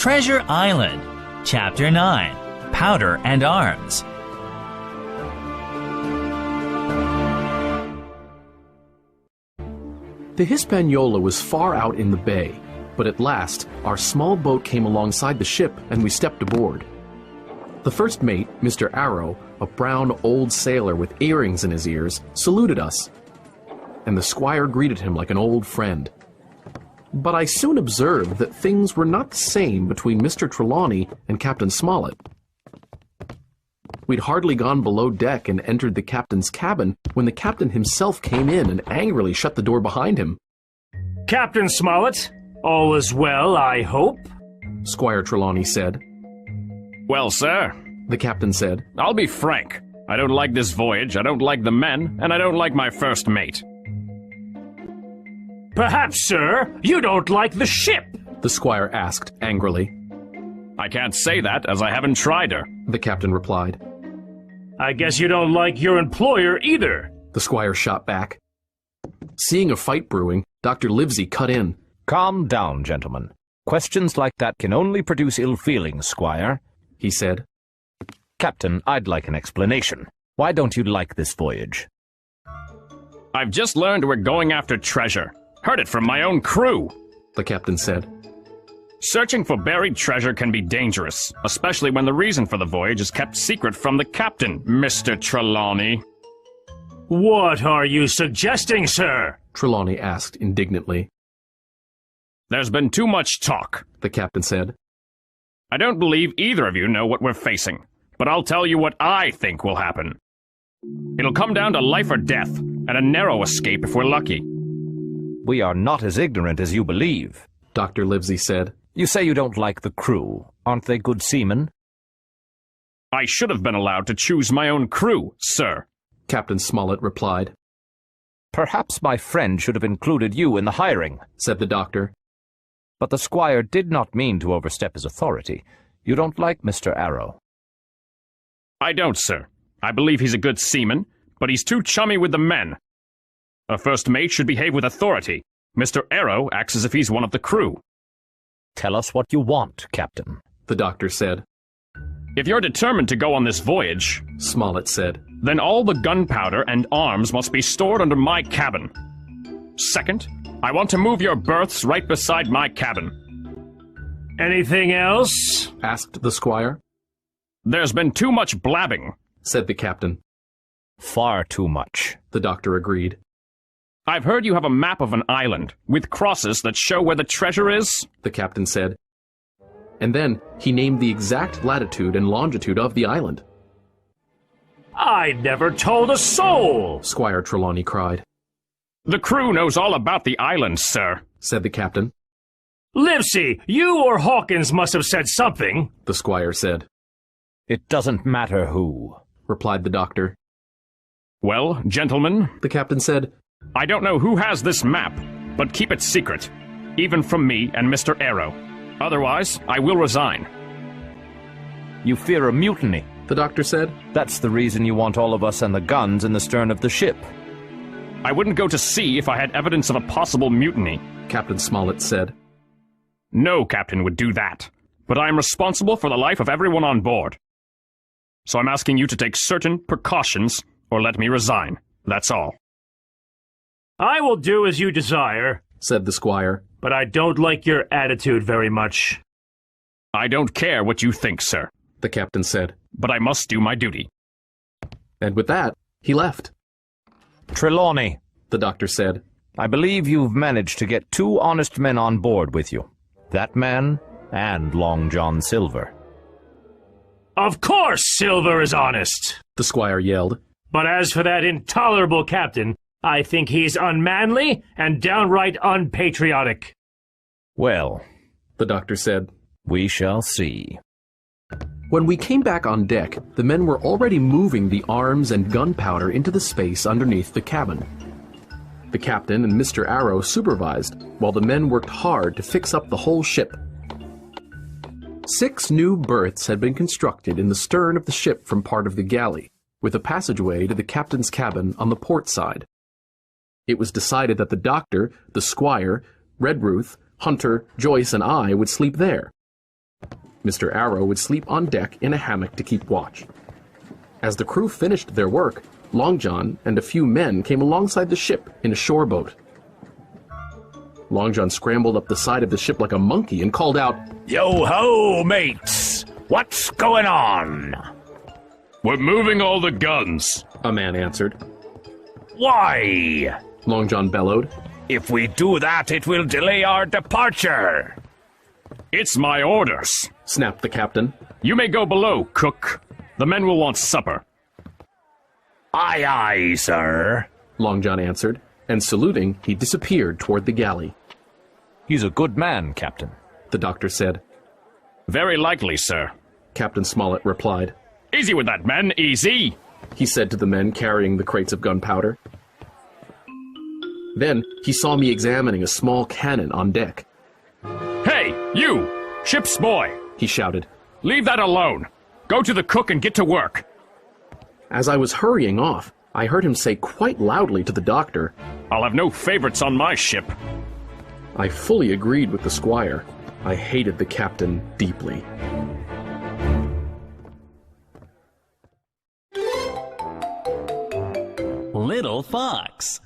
Treasure Island, Chapter 9, Powder and Arms. The Hispaniola was far out in the bay, but at last our small boat came alongside the ship and we stepped aboard. The first mate, Mr. Arrow, a brown old sailor with earrings in his ears, saluted us, and the squire greeted him like an old friend. But I soon observed that things were not the same between Mr. Trelawney and Captain Smollett. We'd hardly gone below deck and entered the captain's cabin when the captain himself came in and angrily shut the door behind him. "Captain Smollett, all is well, I hope?" Squire Trelawney said. "Well, sir," the captain said, "I'll be frank. I don't like this voyage, I don't like the men, and I don't like my first mate." "Perhaps, sir, you don't like the ship?" the squire asked angrily. "I can't say that, as I haven't tried her," the captain replied. "I guess you don't like your employer either," the squire shot back. Seeing a fight brewing, Dr. Livesey cut in. "Calm down, gentlemen. Questions like that can only produce ill feelings, Squire," he said. "Captain, I'd like an explanation. Why don't you like this voyage?" "I've just learned we're going after treasure. Heard it from my own crew," the captain said. "Searching for buried treasure can be dangerous, especially when the reason for the voyage is kept secret from the captain, Mr. Trelawney." "What are you suggesting, sir?" Trelawney asked indignantly. "There's been too much talk," the captain said. "I don't believe either of you know what we're facing, but I'll tell you what I think will happen. It'll come down to life or death, and a narrow escape if we're lucky." "We are not as ignorant as you believe," Dr. Livesey said. "You say you don't like the crew. Aren't they good seamen?" "I should have been allowed to choose my own crew, sir," Captain Smollett replied. "Perhaps my friend should have included you in the hiring," said the doctor. "But the squire did not mean to overstep his authority. You don't like Mr. Arrow." "I don't, sir. I believe he's a good seaman, but he's too chummy with the men. A first mate should behave with authority. Mr. Arrow acts as if he's one of the crew." "Tell us what you want, Captain," the doctor said. "If you're determined to go on this voyage," Smollett said, "then all the gunpowder and arms must be stored under my cabin. Second, I want to move your berths right beside my cabin." "Anything else?" asked the squire. "There's been too much blabbing," said the captain. "Far too much," the doctor agreed. "I've heard you have a map of an island, with crosses that show where the treasure is," the captain said. And then he named the exact latitude and longitude of the island. "I never told a soul!" Squire Trelawney cried. "The crew knows all about the island, sir," said the captain. "Livesey, you or Hawkins must have said something," the squire said. "It doesn't matter who," replied the doctor. "Well, gentlemen," the captain said, "I don't know who has this map, but keep it secret, even from me and Mr. Arrow. Otherwise, I will resign." "You fear a mutiny," the doctor said. "That's the reason you want all of us and the guns in the stern of the ship." "I wouldn't go to sea if I had evidence of a possible mutiny," Captain Smollett said. "No captain would do that, but I am responsible for the life of everyone on board. So I'm asking you to take certain precautions, or let me resign. That's all." "I will do as you desire," said the squire. "but I don't like your attitude very much." "I don't care what you think, sir," the captain said. "but I must do my duty." And with that, he left. "Trelawney," the doctor said, "I believe you've managed to get 2 honest men on board with you. That man and Long John Silver." "Of course Silver is honest," the squire yelled. "but as for that intolerable captain, I think he's unmanly and downright unpatriotic." "Well," the doctor said, "we shall see." When we came back on deck, the men were already moving the arms and gunpowder into the space underneath the cabin. The captain and Mr. Arrow supervised, while the men worked hard to fix up the whole ship. 6 new berths had been constructed in the stern of the ship from part of the galley, with a passageway to the captain's cabin on the port side. It was decided that the doctor, the squire, Redruth, Hunter, Joyce, and I would sleep there. Mr. Arrow would sleep on deck in a hammock to keep watch. As the crew finished their work, Long John and a few men came alongside the ship in a shore boat. Long John scrambled up the side of the ship like a monkey and called out, Yo-ho, mates! What's going on? We're moving all the guns. a man answered. Why? Long John bellowed. If we do that, it will delay our departure. It's my orders. Snapped the captain. You may go below, cook. The men will want supper. Aye, aye, sir. Long John answered, and saluting, he disappeared toward the galley. He's a good man, Captain, The doctor said. Very likely, sir. Captain Smollett replied. Easy with that, men, easy. He said to the men carrying the crates of gunpowder. Then he saw me examining a small cannon on deck. Hey, you! Ship's boy! He shouted. Leave that alone. Go to the cook and get to work. As I was hurrying off, I heard him say quite loudly to the doctor, I'll have no favorites on my ship. I fully agreed with the squire. I hated the captain deeply. Little Fox.